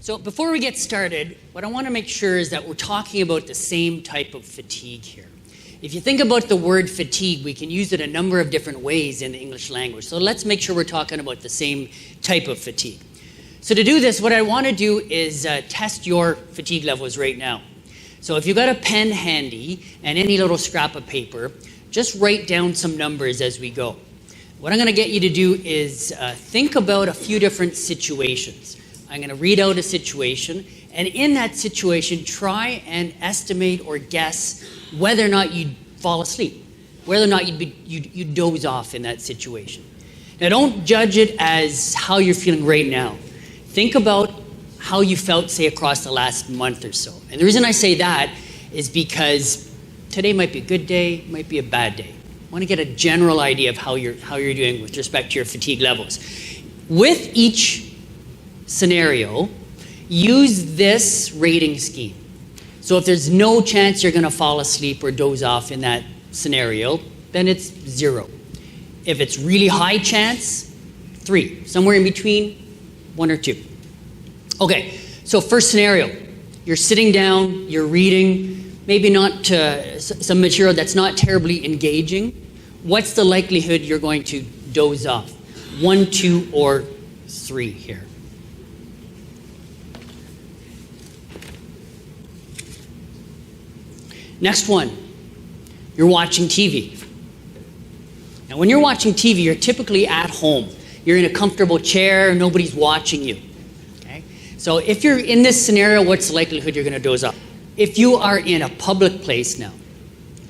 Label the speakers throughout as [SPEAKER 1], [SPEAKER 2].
[SPEAKER 1] So before we get started, what I want to make sure is that we're talking about the same type of fatigue here. If you think about the word fatigue, we can use it a number of different ways in the English language. So let's make sure we're talking about the same type of fatigue. So to do this, what I want to do is test your fatigue levels right now. So if you've got a pen handy and any little scrap of paper, just write down some numbers as we go. What I'm going to get you to do is think about a few different situations. I'm going to read out a situation, and in that situation, try and estimate or guess whether or not you'd fall asleep, whether or not you'd doze off in that situation. Now, don't judge it as how you're feeling right now. Think about how you felt, say, across the last month or so. And the reason I say that is because today might be a good day, might be a bad day. I want to get a general idea of how you're doing with respect to your fatigue levels. With each scenario, use this rating scheme. So if there's no chance you're going to fall asleep or doze off in that scenario, then it's 0. If it's really high chance, 3. Somewhere in between, 1 or 2. Okay, so first scenario, you're sitting down, you're reading, maybe not some material that's not terribly engaging. What's the likelihood you're going to doze off? 1, 2, or 3 here. Next one, you're watching TV. Now, when you're watching TV, you're typically at home. You're in a comfortable chair, nobody's watching you. Okay? So if you're in this scenario, what's the likelihood you're going to doze off? If you are in a public place now,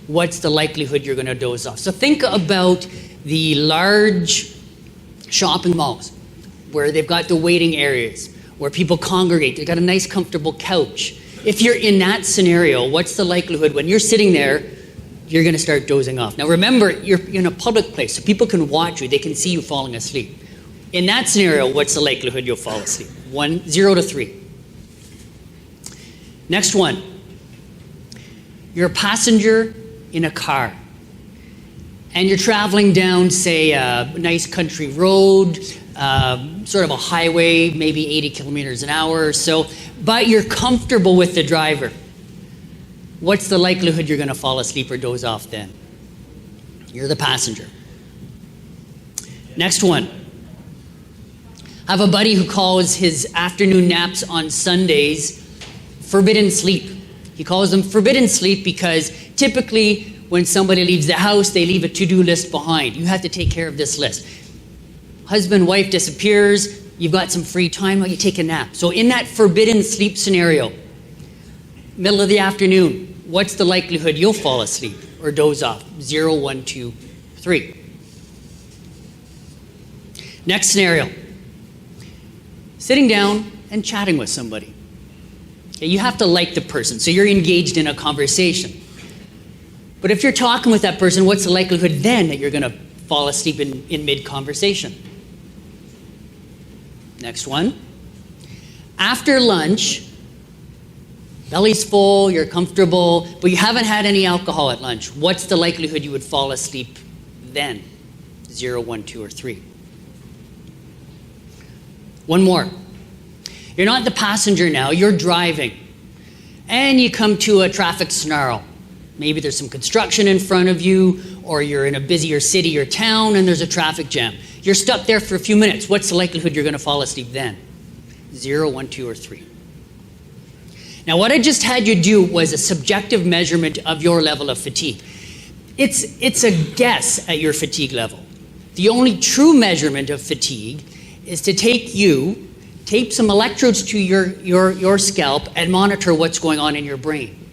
[SPEAKER 1] what's the likelihood you're going to doze off? So think about the large shopping malls where they've got the waiting areas, where people congregate. They've got a nice, comfortable couch. If you're in that scenario, what's the likelihood when you're sitting there, you're going to start dozing off? Now remember, you're in a public place, so people can watch you. They can see you falling asleep. In that scenario, what's the likelihood you'll fall asleep? 0 to 3. Next one. You're a passenger in a car, and you're traveling down, say, a nice country road, sort of a highway, maybe 80 kilometers an hour or so, but you're comfortable with the driver. What's the likelihood you're going to fall asleep or doze off then? You're the passenger. Next one. I have a buddy who calls his afternoon naps on Sundays forbidden sleep. He calls them forbidden sleep because typically when somebody leaves the house, they leave a to-do list behind. You have to take care of this list. Husband, wife disappears, you've got some free time, well, you take a nap. So in that forbidden sleep scenario, middle of the afternoon, what's the likelihood you'll fall asleep or doze off? 0, 1, 2, 3. Next scenario, sitting down and chatting with somebody. You have to like the person, so you're engaged in a conversation. But if you're talking with that person, what's the likelihood then that you're going to fall asleep in mid-conversation? Next one. After lunch, belly's full, you're comfortable, but you haven't had any alcohol at lunch. What's the likelihood you would fall asleep then? 0, 1, 2, or 3. One more. You're not the passenger now, you're driving. And you come to a traffic snarl. Maybe there's some construction in front of you, or you're in a busier city or town and there's a traffic jam. You're stuck there for a few minutes. What's the likelihood you're going to fall asleep then? 0, 1, 2, or 3. Now, what I just had you do was a subjective measurement of your level of fatigue. It's a guess at your fatigue level. The only true measurement of fatigue is to tape some electrodes to your scalp and monitor what's going on in your brain.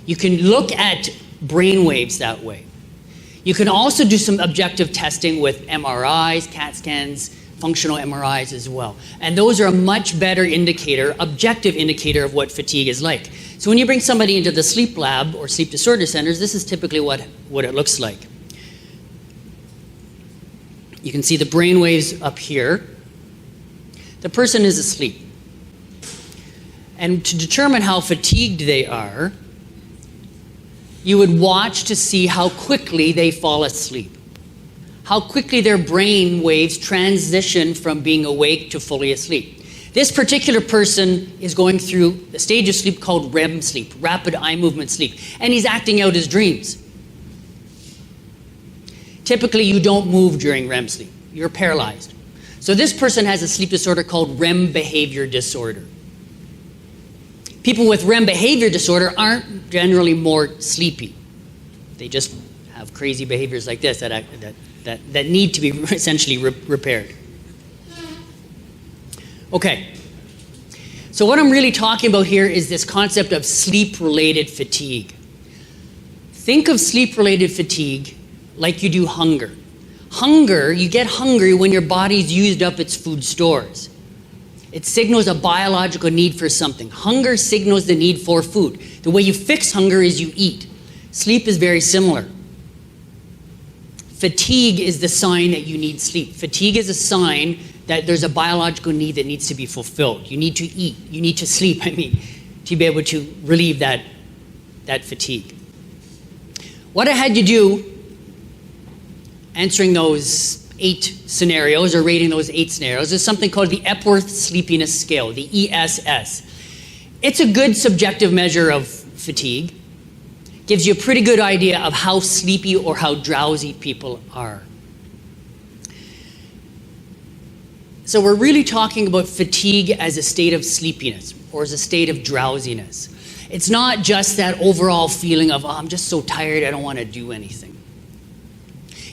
[SPEAKER 1] You can look at brain waves that way. You can also do some objective testing with MRIs, CAT scans, functional MRIs as well. And those are a much better indicator, objective indicator of what fatigue is like. So when you bring somebody into the sleep lab or sleep disorder centers, this is typically what it looks like. You can see the brain waves up here. The person is asleep. And to determine how fatigued they are, you would watch to see how quickly they fall asleep, how quickly their brain waves transition from being awake to fully asleep. This particular person is going through a stage of sleep called REM sleep, rapid eye movement sleep, and he's acting out his dreams. Typically, you don't move during REM sleep. You're paralyzed. So this person has a sleep disorder called REM behavior disorder. People with REM behavior disorder aren't generally more sleepy. They just have crazy behaviors like this that need to be essentially repaired. Okay. So what I'm really talking about here is this concept of sleep-related fatigue. Think of sleep-related fatigue like you do hunger. Hunger, you get hungry when your body's used up its food stores. It signals a biological need for something. Hunger signals the need for food. The way you fix hunger is you eat. Sleep is very similar. Fatigue is the sign that you need sleep. Fatigue is a sign that there's a biological need that needs to be fulfilled. You need to eat. You need to sleep, to be able to relieve that fatigue. What I had you do, answering those 8 scenarios or rating those 8 scenarios, is something called the Epworth Sleepiness Scale, the ESS. It's a good subjective measure of fatigue. Gives you a pretty good idea of how sleepy or how drowsy people are. So we're really talking about fatigue as a state of sleepiness or as a state of drowsiness. It's not just that overall feeling of, oh, I'm just so tired, I don't want to do anything.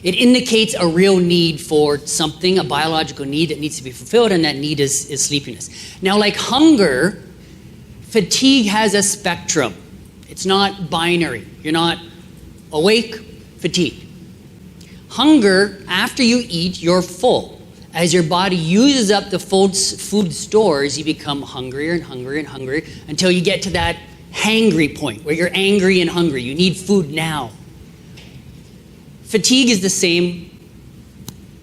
[SPEAKER 1] It indicates a real need for something, a biological need that needs to be fulfilled, and that need is sleepiness. Now, like hunger, fatigue has a spectrum. It's not binary. You're not awake, fatigued. Hunger, after you eat, you're full. As your body uses up the food stores, you become hungrier and hungrier and hungrier until you get to that hangry point where you're angry and hungry. You need food now. Fatigue is the same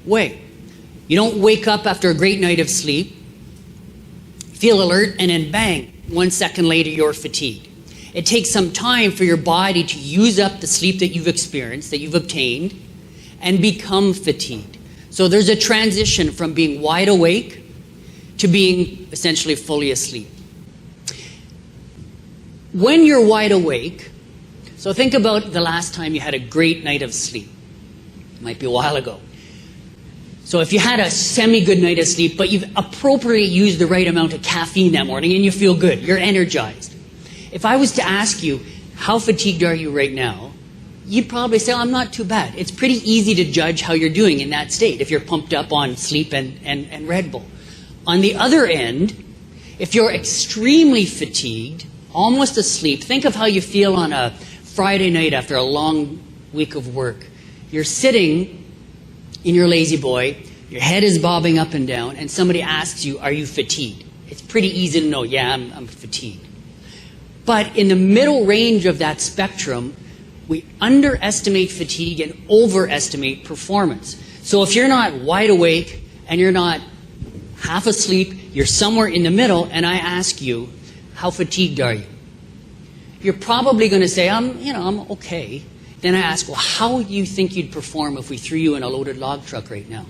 [SPEAKER 1] way. You don't wake up after a great night of sleep, feel alert, and then bang, 1 second later you're fatigued. It takes some time for your body to use up the sleep that you've experienced, that you've obtained, and become fatigued. So there's a transition from being wide awake to being essentially fully asleep. When you're wide awake, so think about the last time you had a great night of sleep. It might be a while ago. So if you had a semi-good night of sleep, but you've appropriately used the right amount of caffeine that morning and you feel good, you're energized. If I was to ask you, how fatigued are you right now? You'd probably say, I'm not too bad. It's pretty easy to judge how you're doing in that state if you're pumped up on sleep and Red Bull. On the other end, if you're extremely fatigued, almost asleep, think of how you feel on a Friday night after a long week of work. You're sitting in your lazy boy, your head is bobbing up and down, and somebody asks you, are you fatigued? It's pretty easy to know, yeah, I'm fatigued. But in the middle range of that spectrum, we underestimate fatigue and overestimate performance. So if you're not wide awake and you're not half asleep, you're somewhere in the middle, and I ask you, how fatigued are you? You're probably going to say, I'm okay. Then I ask, well, how do you think you'd perform if we threw you in a loaded log truck right now?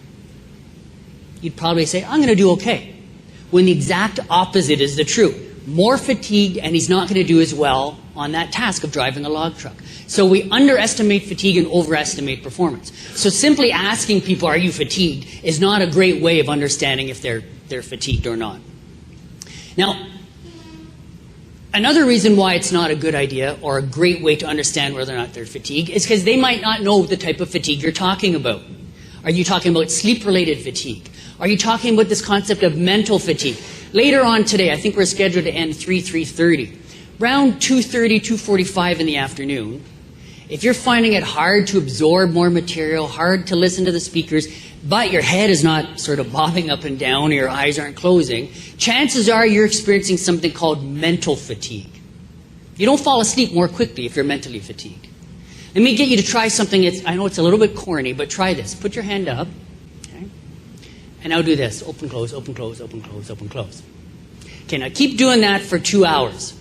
[SPEAKER 1] You'd probably say, I'm going to do okay. When the exact opposite is the truth. More fatigued, and he's not going to do as well on that task of driving a log truck. So we underestimate fatigue and overestimate performance. So simply asking people, are you fatigued, is not a great way of understanding if they're fatigued or not. Now, another reason why it's not a good idea or a great way to understand whether or not they're fatigued is because they might not know the type of fatigue you're talking about. Are you talking about sleep-related fatigue? Are you talking about this concept of mental fatigue? Later on today, I think we're scheduled to end 3:30. Around 2:30, 2:45 in the afternoon, if you're finding it hard to absorb more material, hard to listen to the speakers, but your head is not sort of bobbing up and down or your eyes aren't closing, chances are you're experiencing something called mental fatigue. You don't fall asleep more quickly if you're mentally fatigued. Let me get you to try something. I know it's a little bit corny, but try this. Put your hand up. Okay? And now do this. Open, close, open, close, open, close, open, close. Okay, now keep doing that for 2 hours.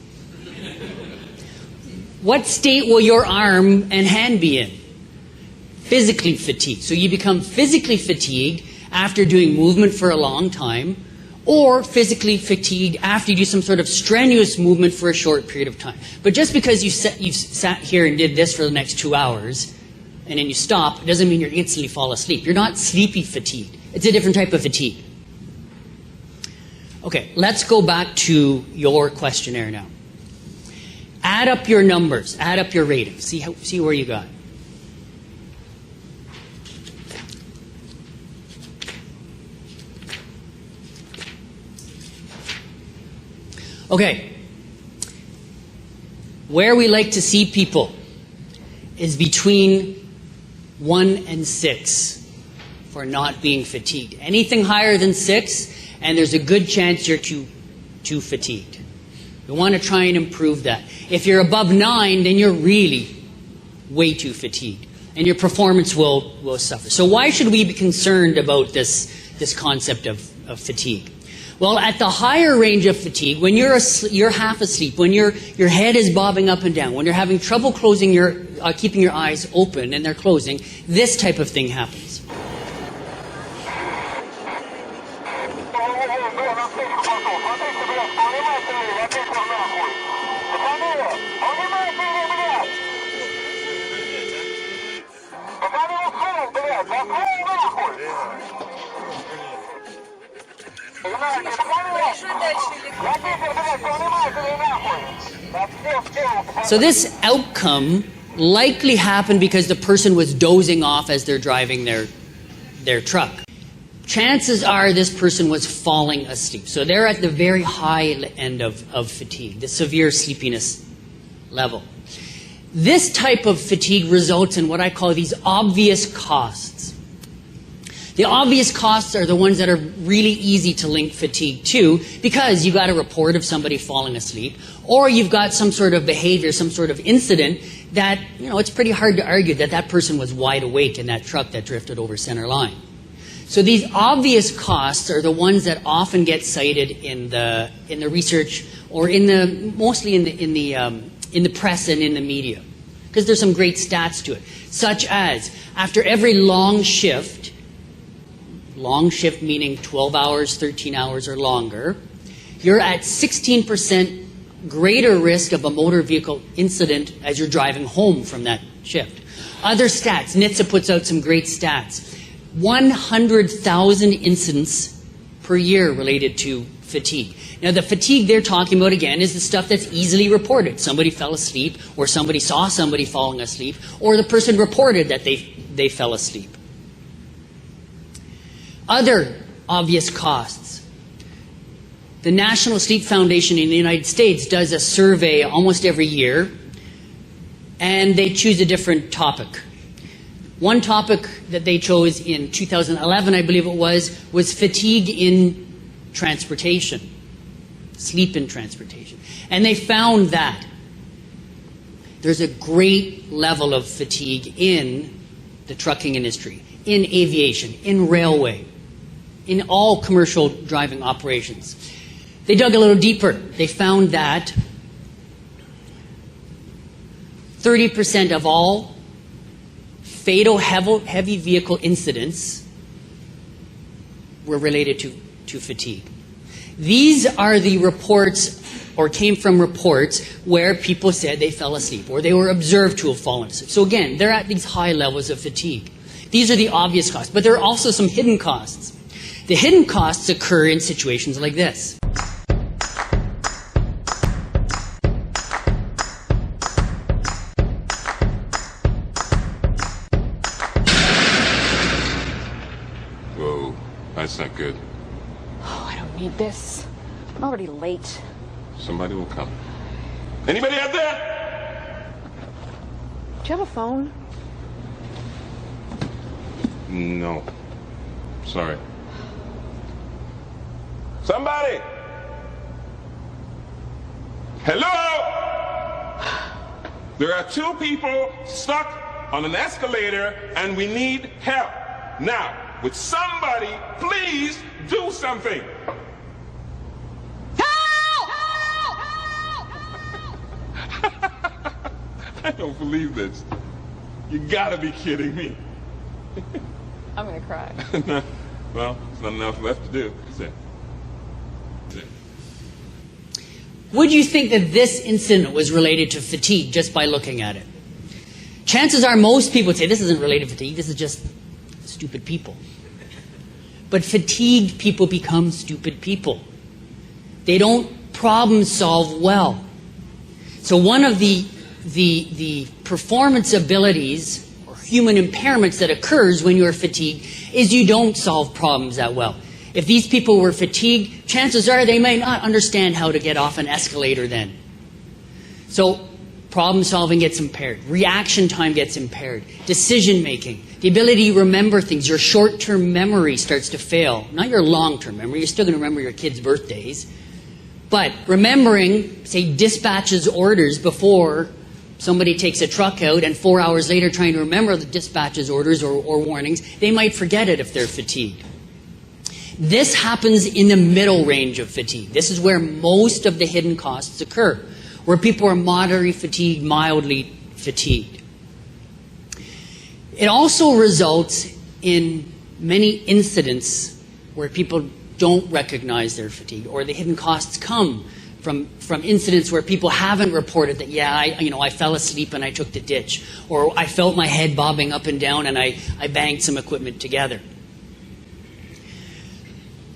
[SPEAKER 1] What state will your arm and hand be in? Physically fatigued. So you become physically fatigued after doing movement for a long time, or physically fatigued after you do some sort of strenuous movement for a short period of time. But just because you've sat here and did this for the next 2 hours, and then you stop, it doesn't mean you instantly fall asleep. You're not sleepy fatigued. It's a different type of fatigue. Okay, let's go back to your questionnaire now. Add up your numbers, add up your ratings, see where you got. Okay, where we like to see people is between 1 and 6 for not being fatigued. Anything higher than 6, and there's a good chance you're too fatigued. We want to try and improve that. If you're above 9, then you're really way too fatigued, and your performance will suffer. So why should we be concerned about this concept of fatigue? Well, at the higher range of fatigue, when you're half asleep, when your head is bobbing up and down, when you're having trouble closing keeping your eyes open and they're closing, this type of thing happens. So this outcome likely happened because the person was dozing off as they're driving their truck. Chances are this person was falling asleep. So they're at the very high end of fatigue, the severe sleepiness level. This type of fatigue results in what I call these obvious costs. The obvious costs are the ones that are really easy to link fatigue to, because you got a report of somebody falling asleep, or you've got some sort of behavior, some sort of incident that, it's pretty hard to argue that person was wide awake in that truck that drifted over center line. So these obvious costs are the ones that often get cited in the research, or mostly in the press and in the media, because there's some great stats to it, such as after every long shift meaning 12 hours, 13 hours or longer, you're at 16% greater risk of a motor vehicle incident as you're driving home from that shift. Other stats, NHTSA puts out some great stats. 100,000 incidents per year related to fatigue. Now the fatigue they're talking about again is the stuff that's easily reported. Somebody fell asleep, or somebody saw somebody falling asleep, or the person reported that they fell asleep. Other obvious costs. The National Sleep Foundation in the United States does a survey almost every year, and they choose a different topic. One topic that they chose in 2011, I believe it was fatigue in transportation, sleep in transportation. And they found that there's a great level of fatigue in the trucking industry, in aviation, in railway, in all commercial driving operations. They dug a little deeper. They found that 30% of all fatal heavy vehicle incidents were related to fatigue. These are the reports, or came from reports, where people said they fell asleep, or they were observed to have fallen asleep. So again, they're at these high levels of fatigue. These are the obvious costs, but there are also some hidden costs. The hidden costs occur in situations like this.
[SPEAKER 2] Whoa, that's not good.
[SPEAKER 3] Oh, I don't need this. I'm already late.
[SPEAKER 2] Somebody will come. Anybody out there?
[SPEAKER 3] Do you have a phone?
[SPEAKER 2] No. Sorry. Somebody! Hello? There are 2 people stuck on an escalator and we need help. Now, would somebody please do something?
[SPEAKER 3] Help!
[SPEAKER 2] I don't believe this. You gotta be kidding me.
[SPEAKER 3] I'm gonna cry.
[SPEAKER 2] Well, there's not enough left to do, is there?
[SPEAKER 1] Would you think that this incident was related to fatigue just by looking at it? Chances are most people would say this isn't related to fatigue, this is just stupid people. But fatigued people become stupid people. They don't problem solve well. So one of the performance abilities or human impairments that occurs when you're fatigued is you don't solve problems that well. If these people were fatigued, chances are they may not understand how to get off an escalator then. So problem solving gets impaired. Reaction time gets impaired. Decision making. The ability to remember things. Your short-term memory starts to fail. Not your long-term memory. You're still going to remember your kids' birthdays. But remembering, say, dispatches orders before somebody takes a truck out and 4 hours later trying to remember the dispatches orders or warnings, they might forget it if they're fatigued. This happens in the middle range of fatigue. This is where most of the hidden costs occur, where people are moderately fatigued, mildly fatigued. It also results in many incidents where people don't recognize their fatigue, or the hidden costs come from incidents where people haven't reported that, yeah, I fell asleep and I took the ditch, or I felt my head bobbing up and down and I banged some equipment together.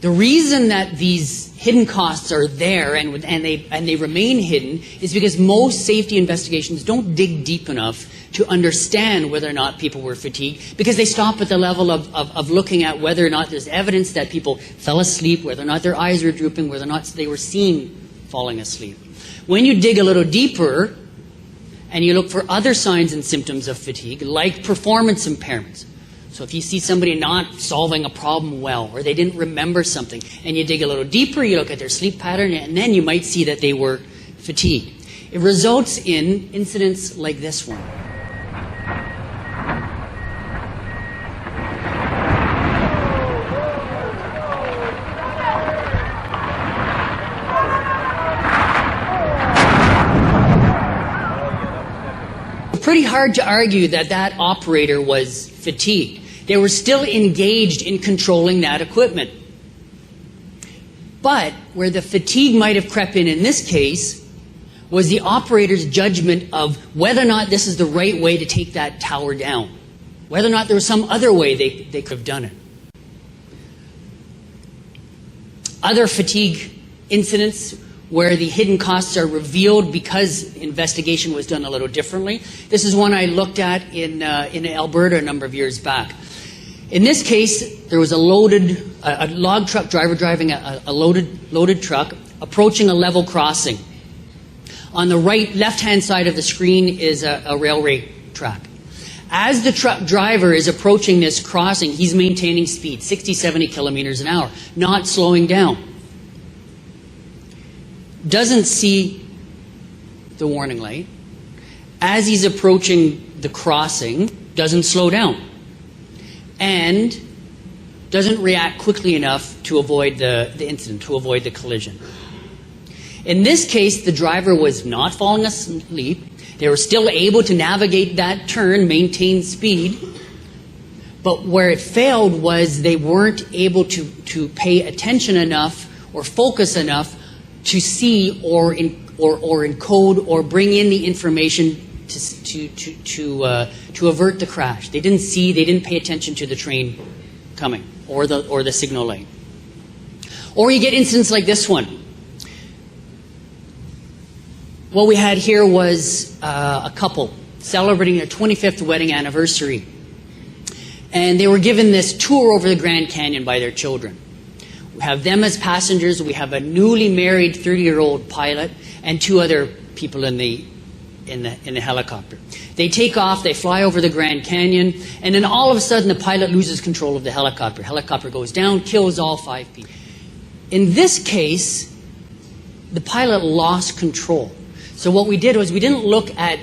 [SPEAKER 1] The reason that these hidden costs are there and they remain hidden is because most safety investigations don't dig deep enough to understand whether or not people were fatigued, because they stop at the level of looking at whether or not there's evidence that people fell asleep, whether or not their eyes were drooping, whether or not they were seen falling asleep. When you dig a little deeper and you look for other signs and symptoms of fatigue, like performance impairments. So if you see somebody not solving a problem well, or they didn't remember something, and you dig a little deeper, you look at their sleep pattern, and then you might see that they were fatigued. It results in incidents like this one. Pretty hard to argue that that operator was fatigued. They were still engaged in controlling that equipment. But where the fatigue might have crept in this case was the operator's judgment of whether or not this is the right way to take that tower down, whether or not there was some other way they could have done it. Other fatigue incidents where the hidden costs are revealed because investigation was done a little differently. This is one I looked at in Alberta a number of years back. In this case, there was a log truck driver driving a loaded truck approaching a level crossing. On the left-hand side of the screen is a railway track. As the truck driver is approaching this crossing, he's maintaining speed, 60, 70 kilometers an hour, not slowing down. Doesn't see the warning light. As he's approaching the crossing, doesn't slow down. And doesn't react quickly enough to avoid the incident, to avoid the collision. In this case, the driver was not falling asleep. They were still able to navigate that turn, maintain speed. But where it failed was they weren't able to pay attention enough or focus enough to see or encode or bring in the information to avert the crash. They didn't see, they didn't pay attention to the train coming or the signal light. Or you get incidents like this one. What we had here was a couple celebrating their 25th wedding anniversary. And they were given this tour over the Grand Canyon by their children. We have them as passengers. We have a newly married 30-year-old pilot and two other people in the helicopter. They take off, they fly over the Grand Canyon, and then all of a sudden the pilot loses control of the helicopter. Helicopter goes down, kills all 5 people. In this case, the pilot lost control. So what we did was we didn't look at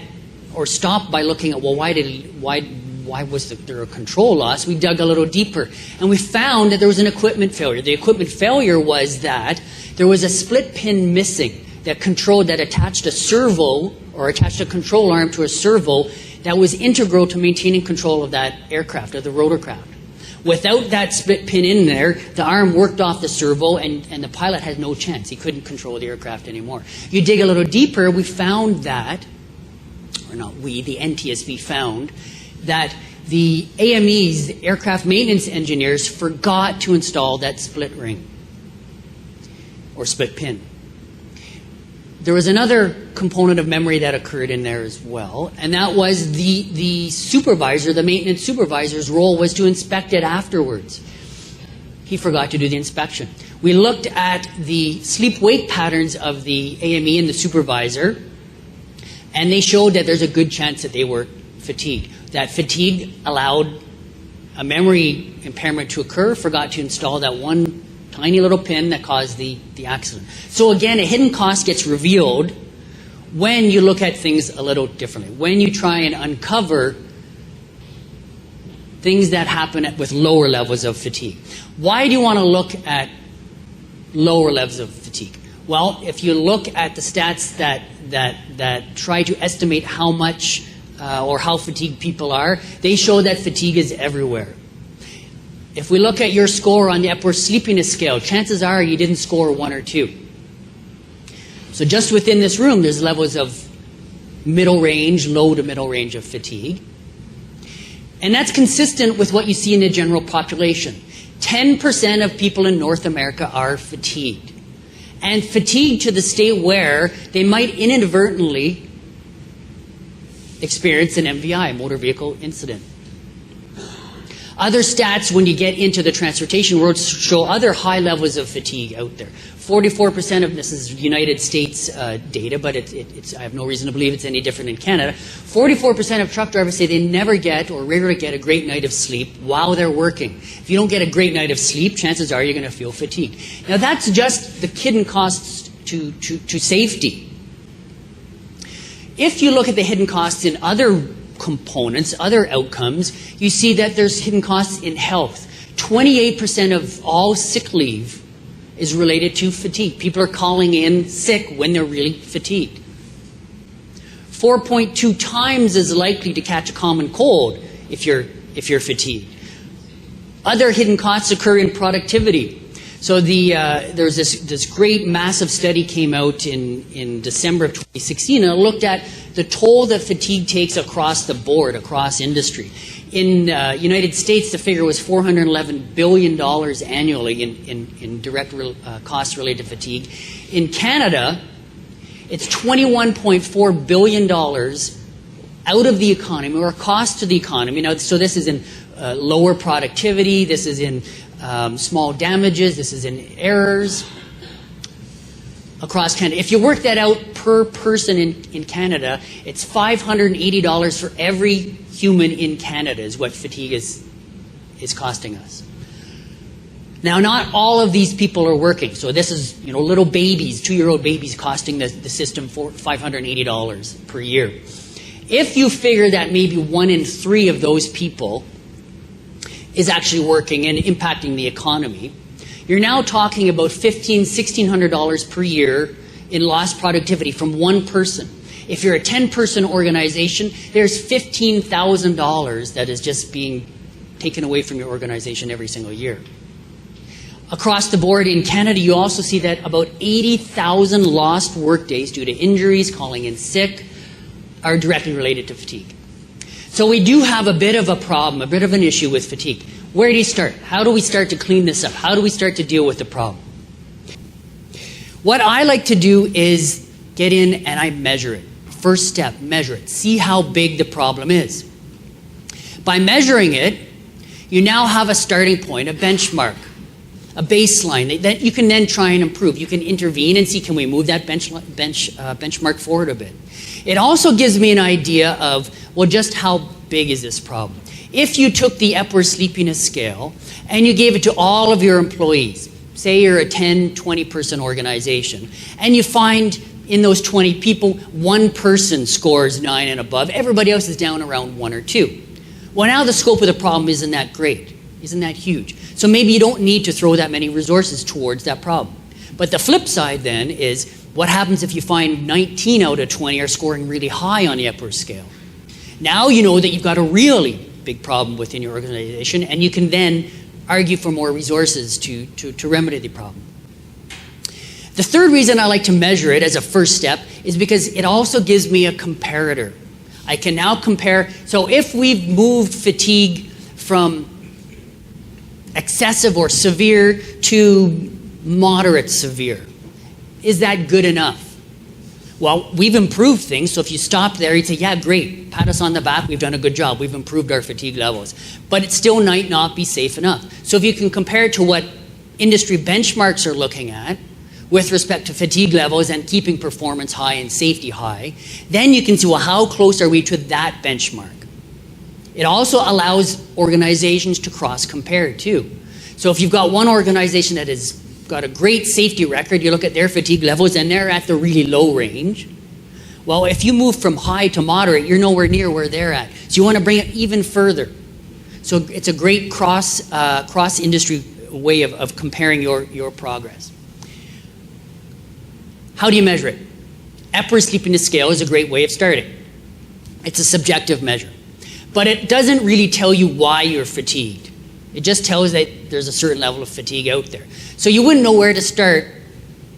[SPEAKER 1] or stop by looking at, well, why was there a control loss? We dug a little deeper, and we found that there was an equipment failure. The equipment failure was that there was a split pin missing that attached a servo or attached a control arm to a servo that was integral to maintaining control of that aircraft, of the rotorcraft. Without that split pin in there, the arm worked off the servo and the pilot had no chance. He couldn't control the aircraft anymore. You dig a little deeper, we found that, or not we, the NTSB found, that the AMEs, the aircraft maintenance engineers, forgot to install that split ring or split pin. There was another component of memory that occurred in there as well, and that was the supervisor, the maintenance supervisor's role was to inspect it afterwards. He forgot to do the inspection. We looked at the sleep-wake patterns of the AME and the supervisor, and they showed that there's a good chance that they were fatigued. That fatigue allowed a memory impairment to occur, forgot to install that one tiny little pin that caused the accident. So again, a hidden cost gets revealed when you look at things a little differently, when you try and uncover things that happen with lower levels of fatigue. Why do you want to look at lower levels of fatigue? Well, if you look at the stats that try to estimate how much or how fatigued people are, they show that fatigue is everywhere. If we look at your score on the Epworth Sleepiness Scale, chances are you didn't score 1 or 2. So just within this room, there's levels of middle range, low to middle range of fatigue. And that's consistent with what you see in the general population. 10% of people in North America are fatigued. And fatigued to the state where they might inadvertently experience an MVI, motor vehicle incident. Other stats, when you get into the transportation world, show other high levels of fatigue out there. 44% of this is United States data, but I have no reason to believe it's any different in Canada. 44% of truck drivers say they never get or rarely get a great night of sleep while they're working. If you don't get a great night of sleep, chances are you're going to feel fatigued. Now that's just the hidden costs to safety. If you look at the hidden costs in other components, other outcomes, you see that there's hidden costs in health. 28% of all sick leave is related to fatigue. People are calling in sick when they're really fatigued. 4.2 times as likely to catch a common cold if you're fatigued. Other hidden costs occur in productivity. So there's this great massive study came out in December of 2016, and it looked at the toll that fatigue takes across the board, across industry. In United States, the figure was $411 billion annually in direct costs related to fatigue. In Canada, it's $21.4 billion out of the economy, or cost to the economy. Now, so this is in lower productivity, this is in small damages, this is in errors across Canada. If you work that out per person in Canada, it's $580 for every human in Canada is what fatigue is costing us. Now, not all of these people are working. So this is, little babies, 2-year-old babies costing the system for $580 per year. If you figure that maybe 1 in 3 of those people is actually working and impacting the economy, you're now talking about $1,500, $1,600 per year in lost productivity from one person. If you're a 10-person organization, there's $15,000 that is just being taken away from your organization every single year. Across the board in Canada, you also see that about 80,000 lost workdays due to injuries, calling in sick, are directly related to fatigue. So we do have a bit of a problem, a bit of an issue with fatigue. Where do you start? How do we start to clean this up? How do we start to deal with the problem? What I like to do is get in and I measure it. First step, measure it. See how big the problem is. By measuring it, you now have a starting point, a benchmark, a baseline that you can then try and improve. You can intervene and see, can we move that benchmark forward a bit? It also gives me an idea of, well, just how big is this problem? If you took the Epworth Sleepiness Scale and you gave it to all of your employees, say you're a 10, 20-person organization, and you find in those 20 people, one person scores 9 and above, everybody else is down around 1 or 2. Well, now the scope of the problem isn't that great, isn't that huge. So maybe you don't need to throw that many resources towards that problem. But the flip side then is, what happens if you find 19 out of 20 are scoring really high on the Epworth scale? Now you know that you've got a really big problem within your organization, and you can then argue for more resources to remedy the problem. The third reason I like to measure it as a first step is because it also gives me a comparator. I can now compare. So if we've moved fatigue from excessive or severe to moderate severe, is that good enough? Well, we've improved things, so if you stop there, you'd say, yeah, great, pat us on the back, we've done a good job, we've improved our fatigue levels. But it still might not be safe enough. So if you can compare it to what industry benchmarks are looking at with respect to fatigue levels and keeping performance high and safety high, then you can see, well, how close are we to that benchmark? It also allows organizations to cross-compare too. So if you've got one organization that has got a great safety record, you look at their fatigue levels and they're at the really low range. Well, if you move from high to moderate, you're nowhere near where they're at. So you want to bring it even further. So it's a great cross-industry way of comparing your progress. How do you measure it? Epworth Sleepiness Scale is a great way of starting. It's a subjective measure. But it doesn't really tell you why you're fatigued. It just tells that there's a certain level of fatigue out there. So you wouldn't know where to start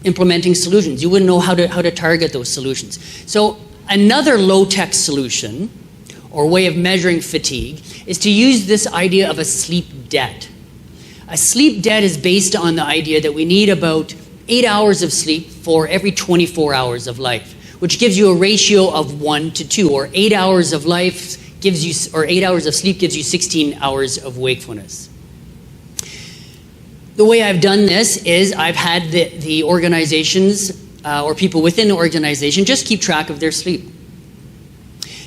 [SPEAKER 1] implementing solutions. You wouldn't know how to target those solutions. So another low-tech solution or way of measuring fatigue is to use this idea of a sleep debt. A sleep debt is based on the idea that we need about 8 hours of sleep for every 24 hours of life, which gives you a ratio of 1 to 2, or 8 hours of life gives you, or 8 hours of sleep gives you 16 hours of wakefulness. The way I've done this is I've had the organizations or people within the organization just keep track of their sleep.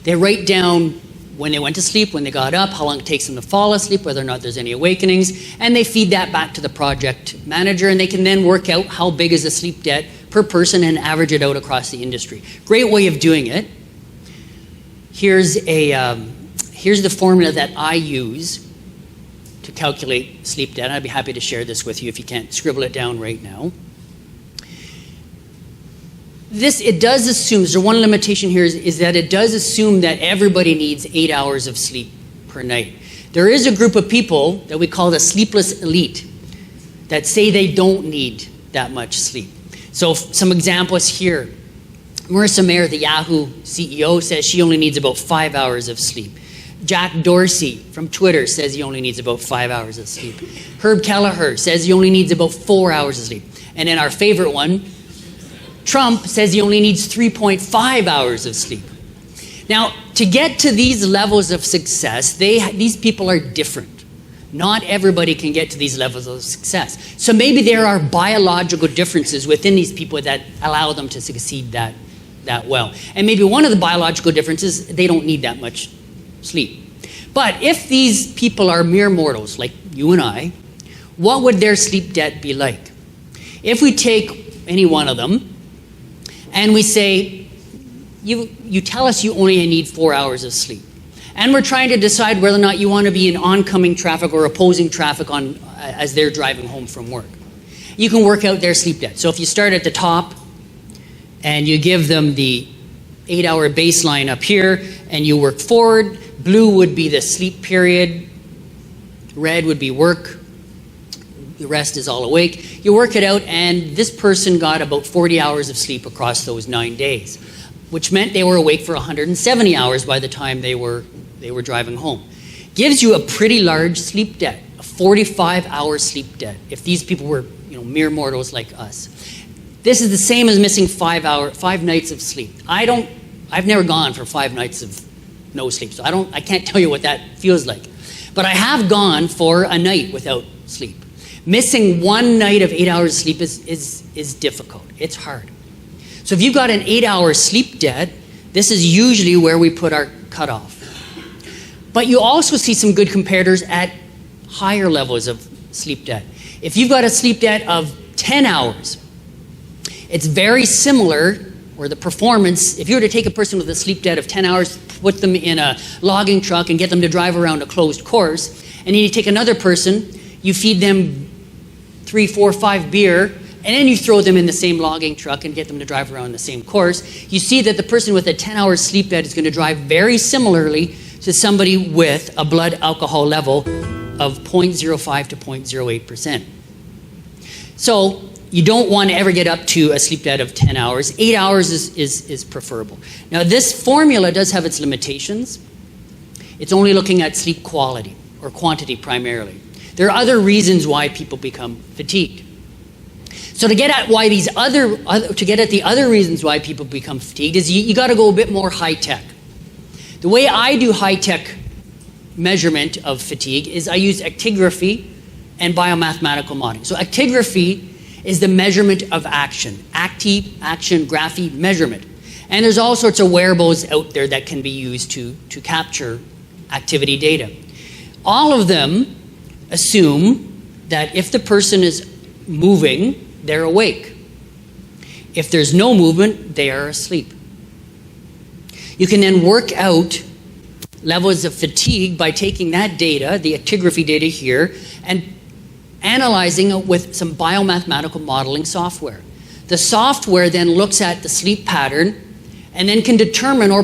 [SPEAKER 1] They write down when they went to sleep, when they got up, how long it takes them to fall asleep, whether or not there's any awakenings, and they feed that back to the project manager, and they can then work out how big is the sleep debt per person and average it out across the industry. Great way of doing it. Here's the formula that I use to calculate sleep debt. I'd be happy to share this with you if you can't scribble it down right now. It does assume, so one limitation here is that it does assume that everybody needs 8 hours of sleep per night. There is a group of people that we call the sleepless elite that say they don't need that much sleep. So some examples here. Marissa Mayer, the Yahoo CEO, says she only needs about 5 hours of sleep. Jack Dorsey from Twitter says he only needs about 5 hours of sleep. Herb Kelleher says he only needs about 4 hours of sleep. And then our favorite one, Trump, says he only needs 3.5 hours of sleep. Now, to get to these levels of success, these people are different. Not everybody can get to these levels of success. So maybe there are biological differences within these people that allow them to succeed that well. And maybe one of the biological differences, they don't need that much sleep. But if these people are mere mortals, like you and I, what would their sleep debt be like? If we take any one of them, and we say, you tell us you only need 4 hours of sleep. And we're trying to decide whether or not you want to be in oncoming traffic or opposing traffic as they're driving home from work. You can work out their sleep debt. So if you start at the top and you give them the 8-hour baseline up here and you work forward, blue would be the sleep period, red would be work, the rest is all awake. You work it out, and this person got about 40 hours of sleep across those 9 days, which meant they were awake for 170 hours by the time they were driving home. Gives you a pretty large sleep debt, a 45-hour sleep debt, if these people were mere mortals like us. This is the same as missing 5 nights of sleep. I've never gone for 5 nights of no sleep, so I can't tell you what that feels like. But I have gone for a night without sleep. Missing 1 night of 8 hours of sleep is difficult. It's hard. So if you've got an 8-hour sleep debt, this is usually where we put our cutoff. But you also see some good comparators at higher levels of sleep debt. If you've got a sleep debt of 10 hours, it's very similar, or the performance, if you were to take a person with a sleep debt of 10 hours, put them in a logging truck and get them to drive around a closed course, and then you take another person, you feed them 3, 4, 5 beer, and then you throw them in the same logging truck and get them to drive around the same course, you see that the person with a 10-hour sleep debt is going to drive very similarly to to somebody with a blood alcohol level of 0.05 to 0.08%. So you don't want to ever get up to a sleep debt of 10 hours. 8 hours is preferable. Now, this formula does have its limitations. It's only looking at sleep quality or quantity primarily. There are other reasons why people become fatigued. So to get at why the other reasons why people become fatigued is you got to go a bit more high tech. The way I do high tech measurement of fatigue is I use actigraphy and biomathematical modeling. So actigraphy is the measurement of action, action, graphy, measurement. And there's all sorts of wearables out there that can be used to capture activity data. All of them assume that if the person is moving, they're awake. If there's no movement, they are asleep. You can then work out levels of fatigue by taking that data, the actigraphy data here, and analyzing it with some biomathematical modeling software. The software then looks at the sleep pattern and then can determine or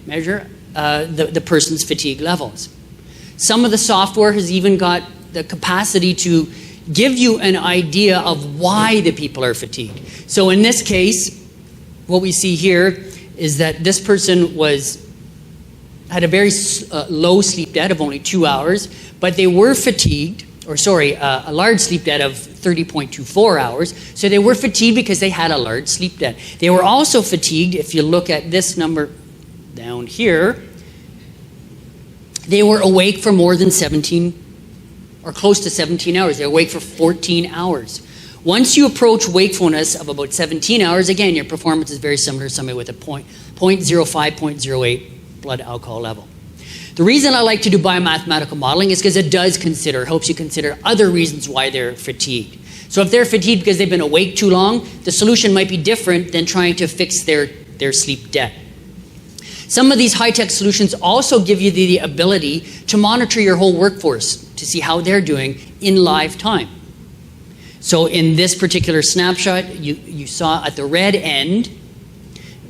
[SPEAKER 1] measure the person's fatigue levels. Some of the software has even got the capacity to give you an idea of why the people are fatigued. So in this case, what we see here is that this person had a very low sleep debt of only 2 hours, but they were fatigued, a large sleep debt of 30.24 hours. So they were fatigued because they had a large sleep debt. They were also fatigued, if you look at this number down here, they were awake for more than 17 or close to 17 hours. They're awake for 14 hours. Once you approach wakefulness of about 17 hours, again, your performance is very similar to somebody with a 0.05, 0.08 blood alcohol level. The reason I like to do biomathematical modeling is because it helps you consider other reasons why they're fatigued. So if they're fatigued because they've been awake too long, the solution might be different than trying to fix their sleep debt. Some of these high-tech solutions also give you the ability to monitor your whole workforce to see how they're doing in live time. So in this particular snapshot, you saw at the red end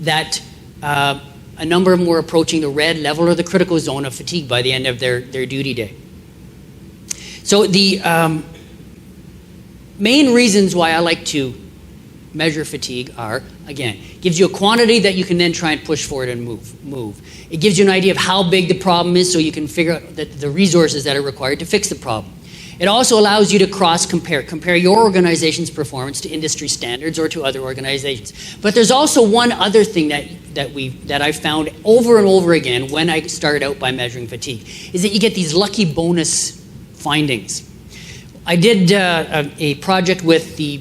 [SPEAKER 1] that a number of them were approaching the red level or the critical zone of fatigue by the end of their duty day. So the main reasons why I like to measure fatigue are, again, gives you a quantity that you can then try and push forward and move. It gives you an idea of how big the problem is so you can figure out the resources that are required to fix the problem. It also allows you to compare your organization's performance to industry standards or to other organizations. But there's also one other thing that I found over and over again when I started out by measuring fatigue, is that you get these lucky bonus findings. I did a project with the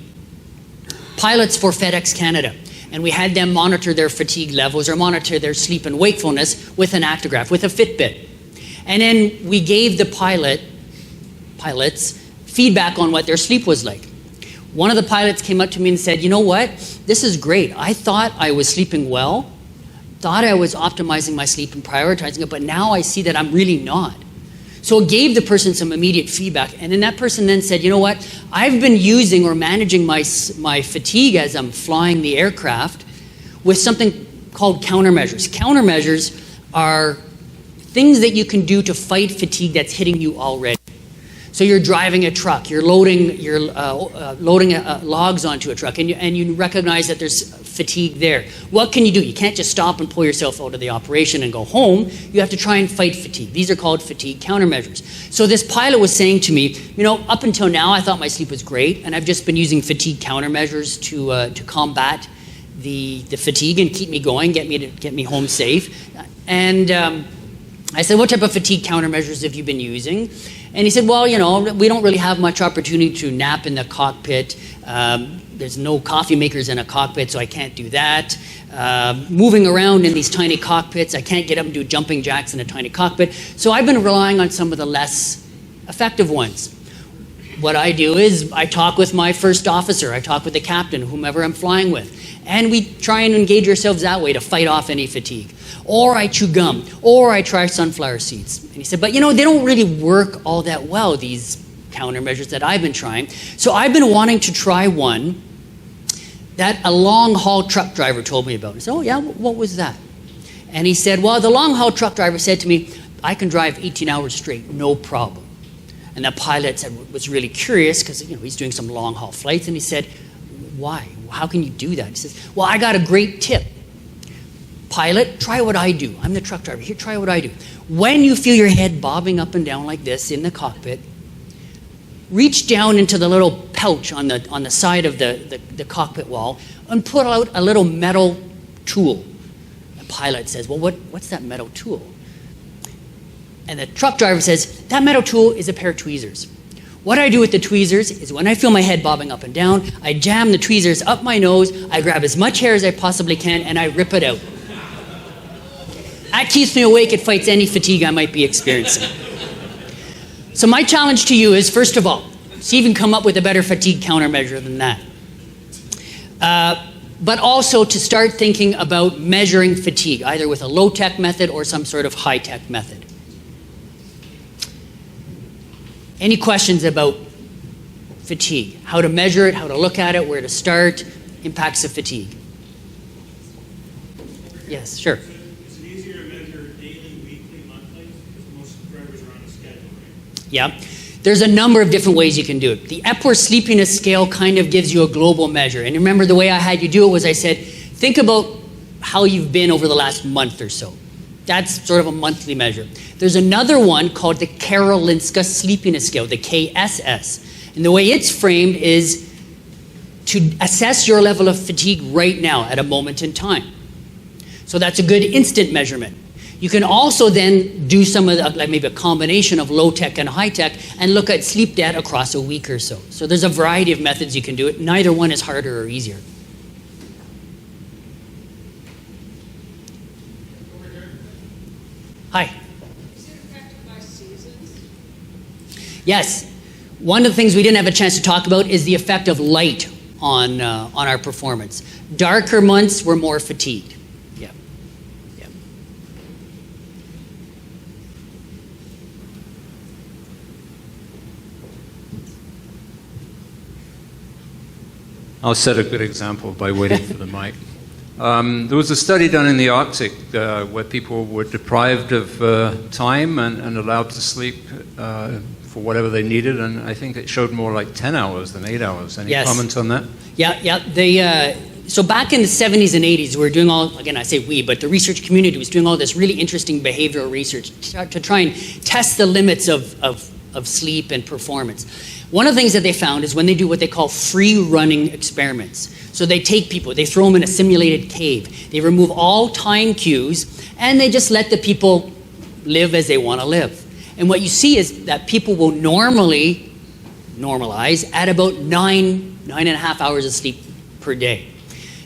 [SPEAKER 1] pilots for FedEx Canada, and we had them monitor their fatigue levels or monitor their sleep and wakefulness with an actigraph, with a Fitbit. And then we gave the pilots feedback on what their sleep was like. One of the pilots came up to me and said, you know what, this is great. I thought I was sleeping well, thought I was optimizing my sleep and prioritizing it, but now I see that I'm really not. So it gave the person some immediate feedback. And then that person then said, you know what, I've been using or managing my fatigue as I'm flying the aircraft with something called countermeasures. Countermeasures are things that you can do to fight fatigue that's hitting you already. So you're driving a truck, you're loading logs onto a truck, and you recognize that there's fatigue there. What can you do? You can't just stop and pull yourself out of the operation and go home. You have to try and fight fatigue. These are called fatigue countermeasures. So this pilot was saying to me, you know, up until now I thought my sleep was great, and I've just been using fatigue countermeasures to combat the fatigue and keep me going, get me home safe. And I said, what type of fatigue countermeasures have you been using? And he said, well, you know, we don't really have much opportunity to nap in the cockpit. There's no coffee makers in a cockpit, so I can't do that. Moving around in these tiny cockpits, I can't get up and do jumping jacks in a tiny cockpit. So I've been relying on some of the less effective ones. What I do is I talk with my first officer, I talk with the captain, whomever I'm flying with, and we try and engage ourselves that way to fight off any fatigue. Or I chew gum, or I try sunflower seeds. And he said, but you know, they don't really work all that well, these countermeasures that I've been trying. So I've been wanting to try one that a long-haul truck driver told me about. I said, oh yeah, what was that? And he said, well, the long haul truck driver said to me, I can drive 18 hours straight, no problem. And the pilot was really curious because he's doing some long haul flights, and he said, why? How can you do that? He says, well, I got a great tip. Pilot, try what I do. I'm the truck driver. Here, try what I do. When you feel your head bobbing up and down like this in the cockpit, reach down into the little pouch on the side of the cockpit wall and pull out a little metal tool. The pilot says, well, what's that metal tool? And the truck driver says, that metal tool is a pair of tweezers. What I do with the tweezers is when I feel my head bobbing up and down, I jam the tweezers up my nose, I grab as much hair as I possibly can, and I rip it out. That keeps me awake. It fights any fatigue I might be experiencing. So my challenge to you is, first of all, see if you can come up with a better fatigue countermeasure than that. But also to start thinking about measuring fatigue, either with a low-tech method or some sort of high-tech method. Any questions about fatigue? How to measure it, how to look at it, where to start, impacts of fatigue? Yes, sure.
[SPEAKER 4] Is it easier to measure daily, weekly, monthly? Because most drivers are on a schedule, right?
[SPEAKER 1] Yeah. There's a number of different ways you can do it. The Epworth Sleepiness Scale kind of gives you a global measure. And remember, the way I had you do it was I said, think about how you've been over the last month or so. That's sort of a monthly measure. There's another one called the Karolinska Sleepiness Scale, the KSS. And the way it's framed is to assess your level of fatigue right now at a moment in time. So that's a good instant measurement. You can also then do some of the, like maybe a combination of low-tech and high-tech and look at sleep debt across a week or so. So there's a variety of methods you can do it. Neither one is harder or easier. Hi.
[SPEAKER 5] Is it affected by seasons?
[SPEAKER 1] Yes. One of the things we didn't have a chance to talk about is the effect of light on our performance. Darker months, we're more fatigued. Yeah. Yeah.
[SPEAKER 6] I'll set a good example by waiting for the mic. There was a study done in the Arctic where people were deprived of time and allowed to sleep for whatever they needed, and I think it showed more like 10 hours than 8 hours. Any comments on that?
[SPEAKER 1] Yeah. So back in the 70s and 80s, we were doing all, again, I say we, but the research community was doing all this really interesting behavioral research to try and test the limits of sleep and performance. One of the things that they found is when they do what they call free running experiments. So they take people, they throw them in a simulated cave, they remove all time cues, and they just let the people live as they want to live. And what you see is that people will normalize at about 9.5 hours of sleep per day.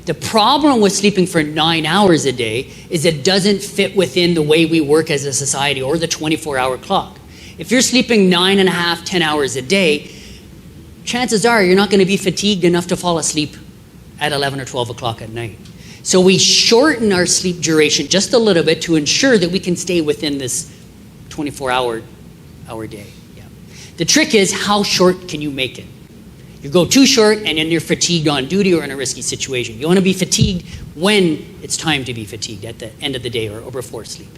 [SPEAKER 1] The problem with sleeping for 9 hours a day is it doesn't fit within the way we work as a society or the 24-hour clock. If you're sleeping 9.5, 10 hours a day, chances are you're not going to be fatigued enough to fall asleep at 11 or 12 o'clock at night. So we shorten our sleep duration just a little bit to ensure that we can stay within this 24-hour day. Yeah. The trick is, how short can you make it? You go too short and then you're fatigued on duty or in a risky situation. You want to be fatigued when it's time to be fatigued, at the end of the day or before sleep.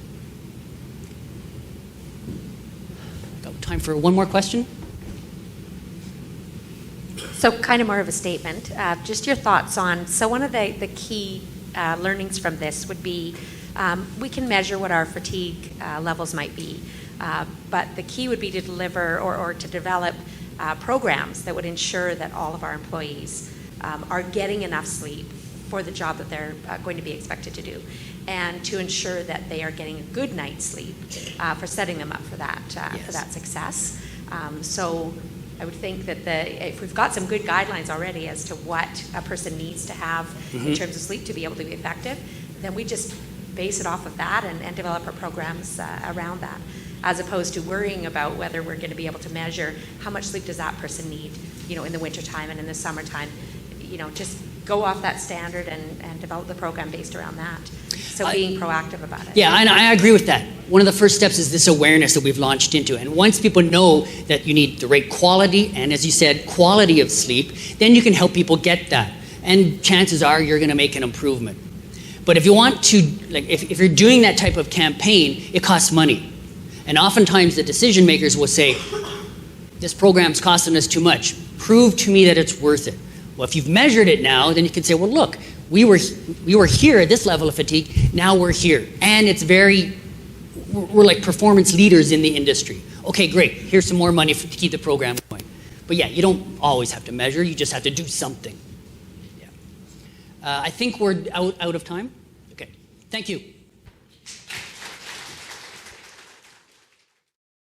[SPEAKER 1] Got time for one more question?
[SPEAKER 7] So kind of more of a statement, just your thoughts on, so one of the key learnings from this would be we can measure what our fatigue levels might be, but the key would be to deliver or to develop programs that would ensure that all of our employees are getting enough sleep for the job that they're going to be expected to do, and to ensure that they are getting a good night's sleep for setting them up for that, for that success. So I would think that if we've got some good guidelines already as to what a person needs to have in terms of sleep to be able to be effective, then we just base it off of that and develop our programs around that, as opposed to worrying about whether we're going to be able to measure how much sleep does that person need, in the wintertime and in the summertime. Just go off that standard and develop the program based around that. So being proactive about it.
[SPEAKER 1] Yeah, and I agree with that. One of the first steps is this awareness that we've launched into. And once people know that you need the right quality and, as you said, quality of sleep, then you can help people get that. And chances are you're going to make an improvement. But if you want to, like, if you're doing that type of campaign, it costs money. And oftentimes the decision makers will say, this program's costing us too much. Prove to me that it's worth it. Well, if you've measured it now, then you can say, well, look, we were here at this level of fatigue, now we're here. And it's we're like performance leaders in the industry. Okay, great, here's some more money to keep the program going. But yeah, you don't always have to measure, you just have to do something. Yeah. I think we're out of time. Okay, thank you.